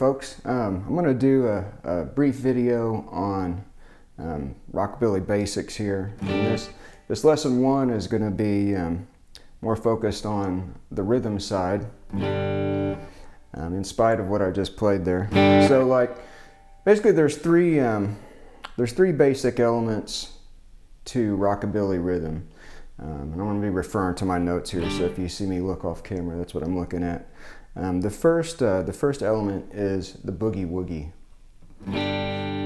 folks. I'm going to do a brief video on rockabilly basics here. And this lesson one is going to be more focused on the rhythm side, in spite of what I just played there. So, basically, there's three basic elements to rockabilly rhythm. And I'm going to be referring to my notes here, so if you see me look off camera, that's what I'm looking at. The first element is the boogie woogie,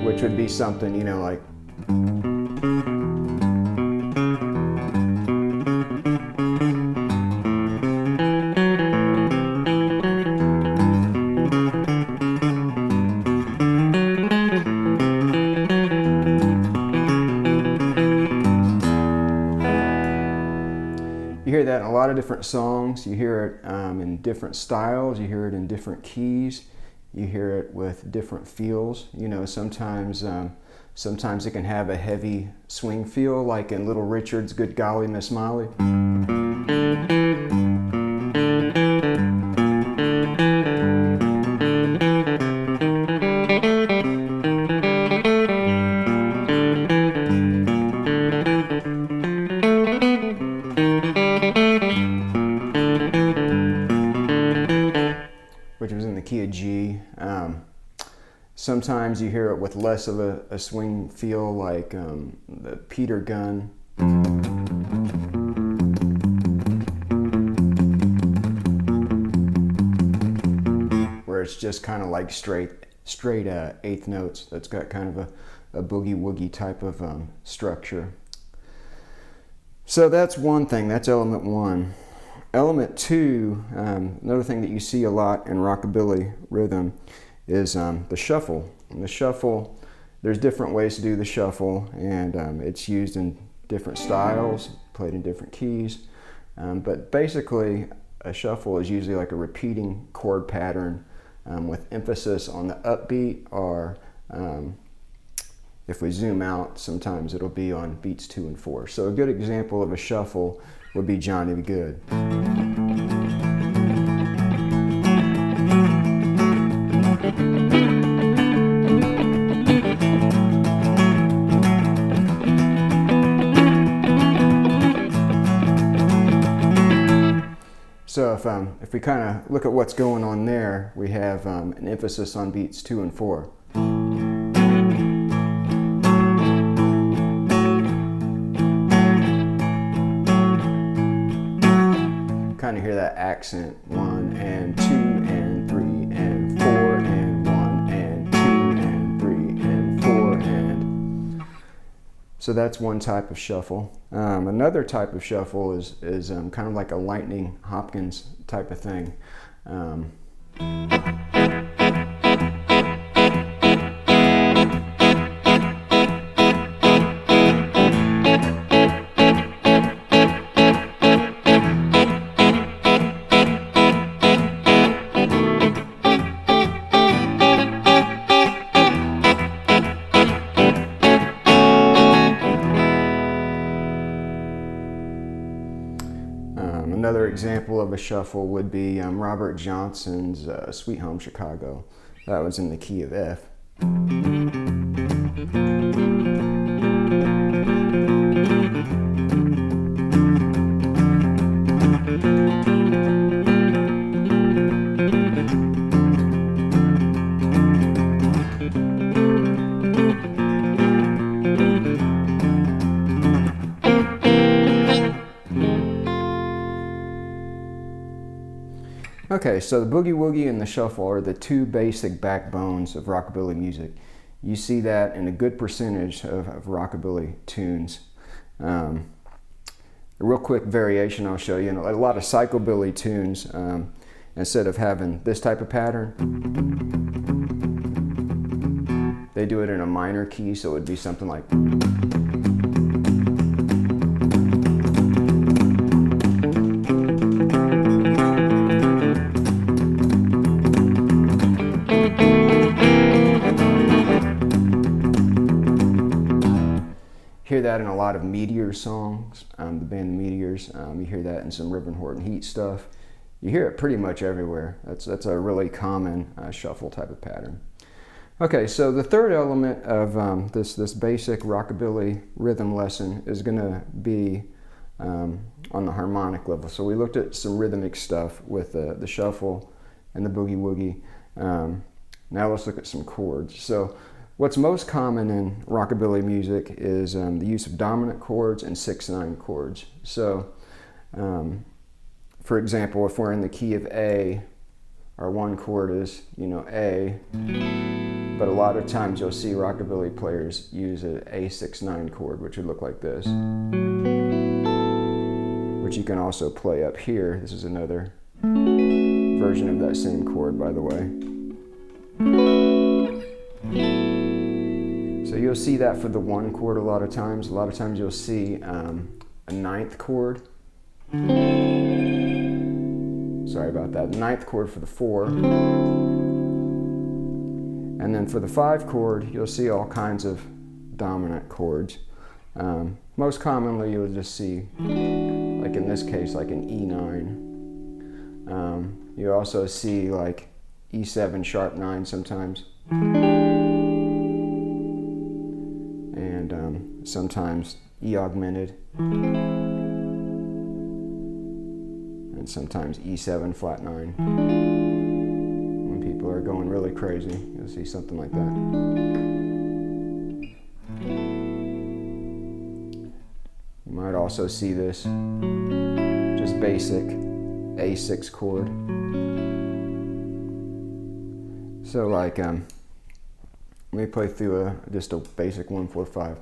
which would be something, you know, like you hear that in a lot of different songs. You hear it in different styles. You hear it in different keys. You hear it with different feels. You know, sometimes it can have a heavy swing feel, like in Little Richard's "Good Golly, Miss Molly." Which was in the key of G. Sometimes you hear it with less of a swing feel, like the Peter gun. Where it's just kind of like straight eighth notes. That's got kind of a boogie woogie type of structure. So that's one thing, that's element one. Element two, another thing that you see a lot in rockabilly rhythm is the shuffle. And the shuffle, there's different ways to do the shuffle, and it's used in different styles, played in different keys. But basically, a shuffle is usually like a repeating chord pattern with emphasis on the upbeat, or if we zoom out, sometimes it'll be on beats 2 and 4. So a good example of a shuffle would be Johnny B. Good. So if we kind of look at what's going on there, we have an emphasis on beats 2 and 4. Kind of hear that accent, 1 and 2 and 3 and 4 and 1 and 2 and 3 and 4 and. So that's one type of shuffle. Another type of shuffle is kind of like a Lightning Hopkins type of thing. Another example of a shuffle would be Robert Johnson's Sweet Home Chicago. That was in the key of F. Okay, so the boogie woogie and the shuffle are the two basic backbones of rockabilly music. You see that in a good percentage of rockabilly tunes. A real quick variation I'll show you. A lot of psychobilly tunes, instead of having this type of pattern, they do it in a minor key, so it would be something like. Hear that in a lot of Meteor songs, the band The Meteors. You hear that in some Reverend Horton Heat stuff. you hear it pretty much everywhere. That's a really common shuffle type of pattern. Okay, so the third element of this basic rockabilly rhythm lesson is going to be on the harmonic level. So we looked at some rhythmic stuff with the shuffle and the boogie woogie. Now let's look at some chords. So what's most common in rockabilly music is the use of dominant chords and 6/9 chords. So for example, if we're in the key of A, our one chord is, A, but a lot of times you'll see rockabilly players use an A6/9 chord, which would look like this, which you can also play up here. This is another version of that same chord, by the way. So you'll see that for the one chord a lot of times. A lot of times you'll see a 9th chord. Sorry about that. 9th chord for the 4. And then for the 5 chord, you'll see all kinds of dominant chords. Most commonly, you'll just see, like in this case, like an E9. You also see like E7 sharp 9 sometimes. And sometimes E augmented. And sometimes E7 flat 9. When people are going really crazy, you'll see something like that. You might also see this just basic A6 chord. So like, let me play through just a basic 1-4-5.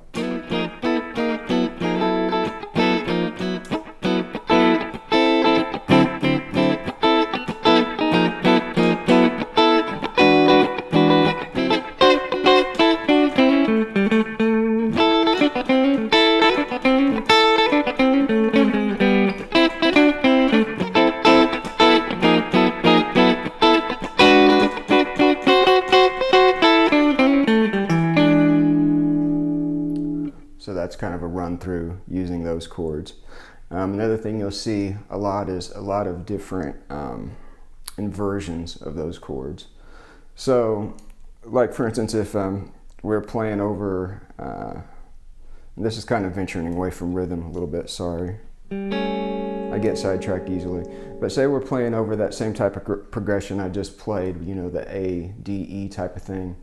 So that's kind of a run through using those chords. Another thing you'll see a lot is a lot of different inversions of those chords. So like for instance, if we're playing over, this is kind of venturing away from rhythm a little bit, sorry. I get sidetracked easily. But say we're playing over that same type of progression I just played, the A, D, E type of thing.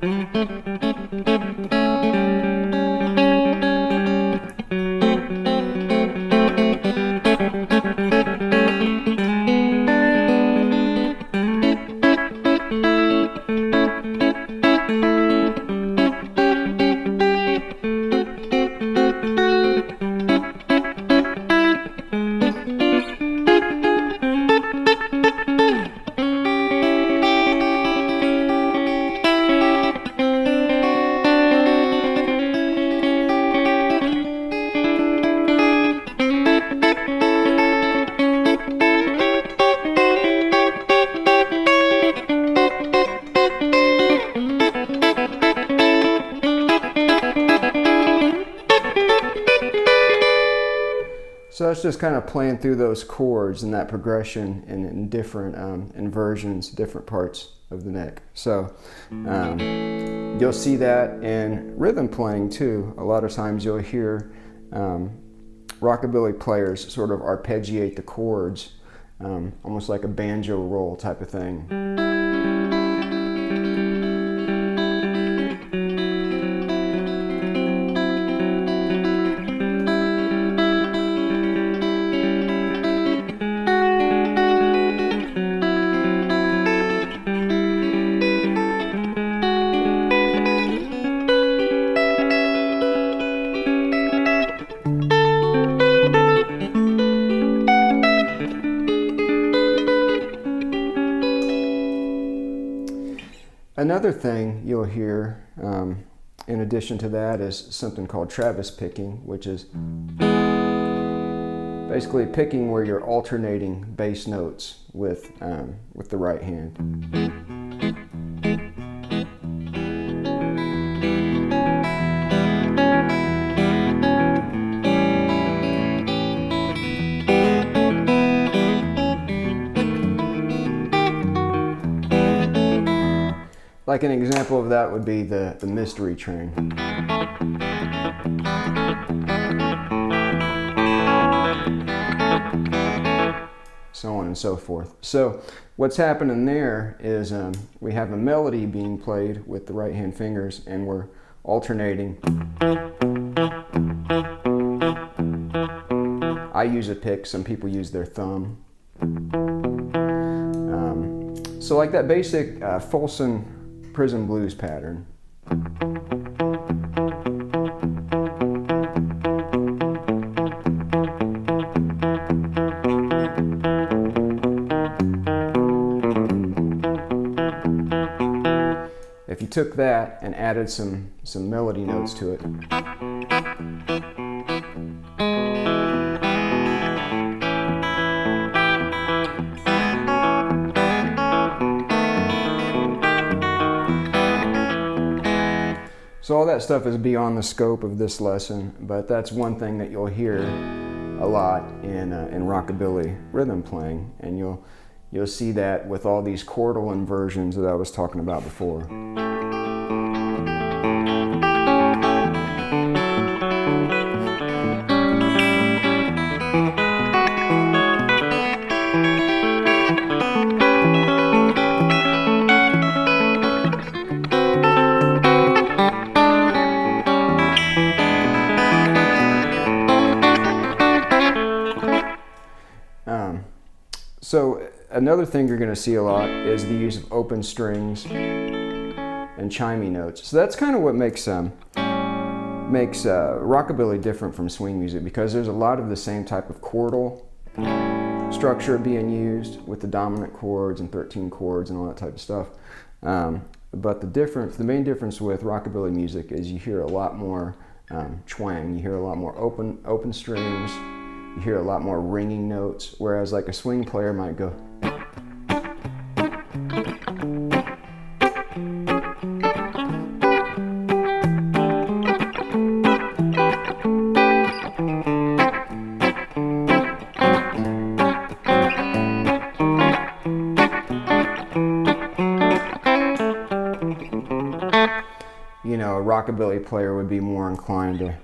So that's just kind of playing through those chords and that progression in different inversions, different parts of the neck. So you'll see that in rhythm playing too. A lot of times you'll hear rockabilly players sort of arpeggiate the chords, almost like a banjo roll type of thing. Another thing you'll hear in addition to that is something called Travis picking, which is basically picking where you're alternating bass notes with the right hand. Like an example of that would be the Mystery Train. So on and so forth. So what's happening there is we have a melody being played with the right hand fingers, and we're alternating. I use a pick, some people use their thumb. So like that basic Folsom Prison Blues pattern. If you took that and added some melody notes to it, so all that stuff is beyond the scope of this lesson, but that's one thing that you'll hear a lot in rockabilly rhythm playing, and you'll see that with all these chordal inversions that I was talking about before. So another thing you're going to see a lot is the use of open strings and chimey notes. So that's kind of what makes rockabilly different from swing music, because there's a lot of the same type of chordal structure being used with the dominant chords and 13 chords and all that type of stuff. But the main difference with rockabilly music is you hear a lot more twang. You hear a lot more open strings. You hear a lot more ringing notes, whereas like a swing player might go. You know, a rockabilly player would be more inclined to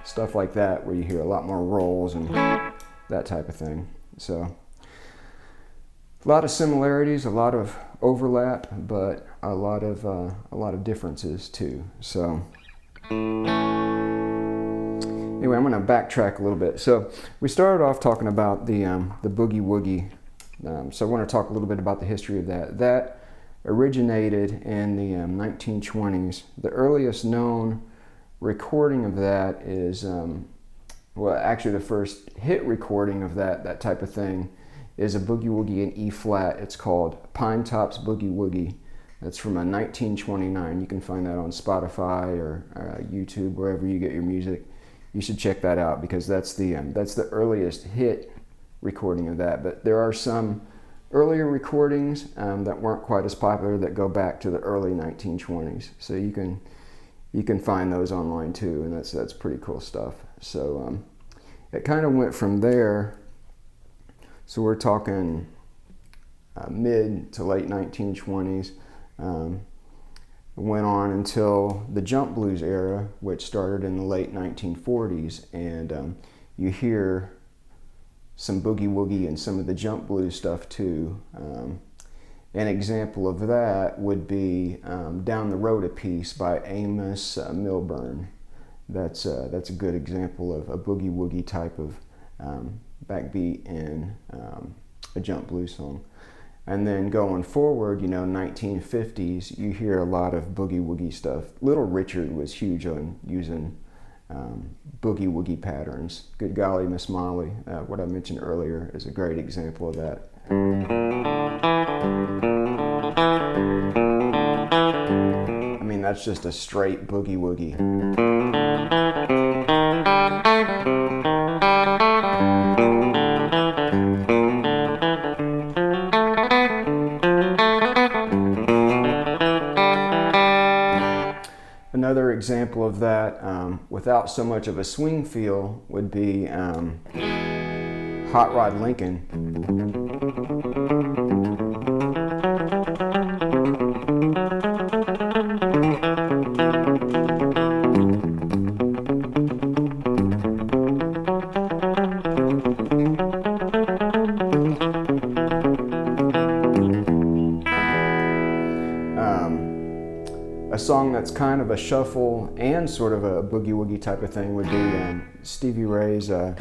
stuff like that, where you hear a lot more rolls and that type of thing. So a lot of similarities, a lot of overlap, but a lot of differences too. So anyway, I'm going to backtrack a little bit. So we started off talking about the boogie woogie. So I want to talk a little bit about the history of that. That originated in the 1920s. The earliest known recording of that is, well, actually the first hit recording of that type of thing is a boogie woogie in E flat. It's called Pine Top's Boogie Woogie. That's from a 1929. You can find that on Spotify or YouTube, wherever you get your music. You should check that out, because that's the earliest hit recording of that. But there are some earlier recordings that weren't quite as popular that go back to the early 1920s. So you can find those online too, and that's pretty cool stuff. So it kind of went from there. So we're talking mid to late 1920s. Went on until the jump blues era, which started in the late 1940s, and you hear some boogie woogie and some of the jump blues stuff too. An example of that would be Down the Road a Piece by Amos Milburn. That's a good example of a boogie woogie type of backbeat in a jump blues song. And then going forward, 1950s, you hear a lot of boogie woogie stuff. Little Richard was huge on using boogie woogie patterns. Good Golly, Miss Molly, what I mentioned earlier, is a great example of that. I mean, that's just a straight boogie woogie. Another Another example of that, without so much of a swing feel, would be Hot Rod Lincoln. A song that's kind of a shuffle and sort of a boogie woogie type of thing would be Stevie Ray's I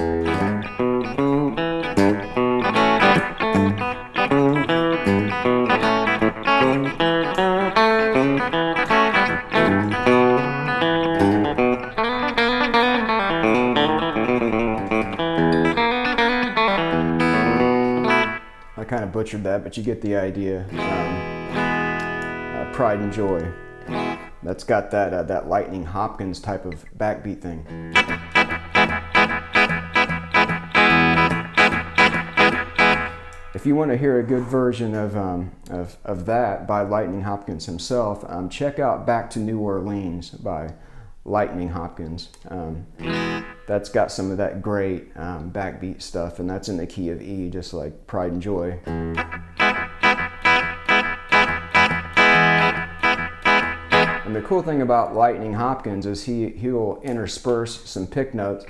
kind of butchered that, but you get the idea. Pride and Joy. That's got that Lightning Hopkins type of backbeat thing. If you want to hear a good version of that by Lightning Hopkins himself, check out Back to New Orleans by Lightning Hopkins. That's got some of that great backbeat stuff, and that's in the key of E, just like Pride and Joy. And the cool thing about Lightning Hopkins is he'll intersperse some pick notes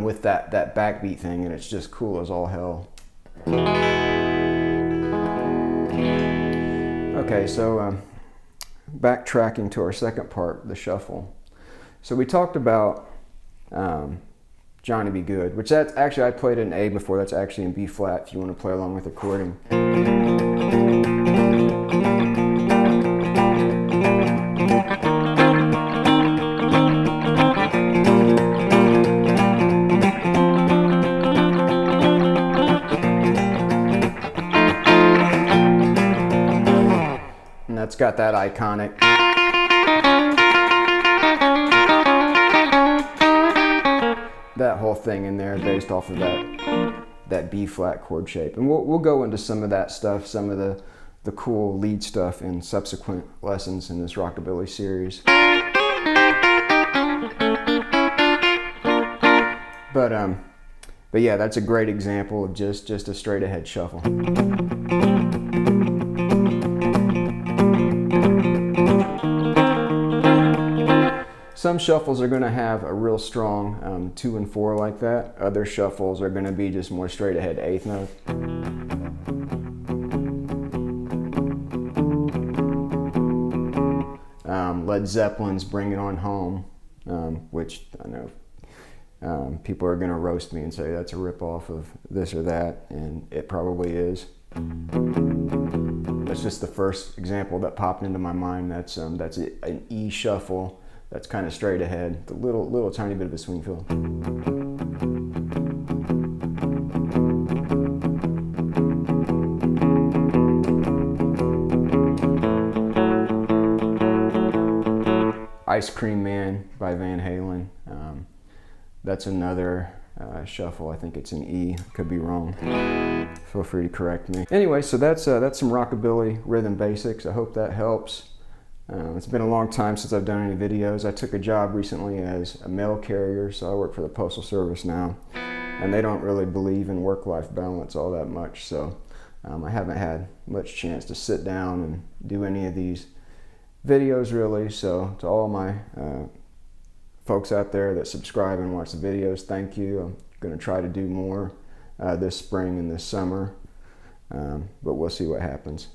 with that backbeat thing, and it's just cool as all hell. Okay, so backtracking to our second part, the shuffle. So we talked about Johnny Be Good, which that's actually, I played in A before, that's actually in B flat if you want to play along with the chording. And that's got that iconic that whole thing in there based off of that B flat chord shape. And we'll go into some of that stuff, some of the cool lead stuff in subsequent lessons in this Rockabilly series. But yeah, that's a great example of just a straight ahead shuffle. Some shuffles are going to have a real strong 2 and 4 like that. Other shuffles are going to be just more straight ahead eighth notes. Led Zeppelin's Bring It On Home, which I know people are going to roast me and say that's a ripoff of this or that, and it probably is. That's just the first example that popped into my mind. That's an E shuffle. That's kind of straight ahead, the little tiny bit of a swing feel. Ice Cream Man by Van Halen. That's another shuffle. I think it's an E. Could be wrong. Feel free to correct me. Anyway, so that's some Rockabilly rhythm basics. I hope that helps. It's been a long time since I've done any videos. I took a job recently as a mail carrier, so I work for the Postal Service now. And they don't really believe in work-life balance all that much, so I haven't had much chance to sit down and do any of these videos really. So to all my folks out there that subscribe and watch the videos, thank you. I'm going to try to do more this spring and this summer, but we'll see what happens.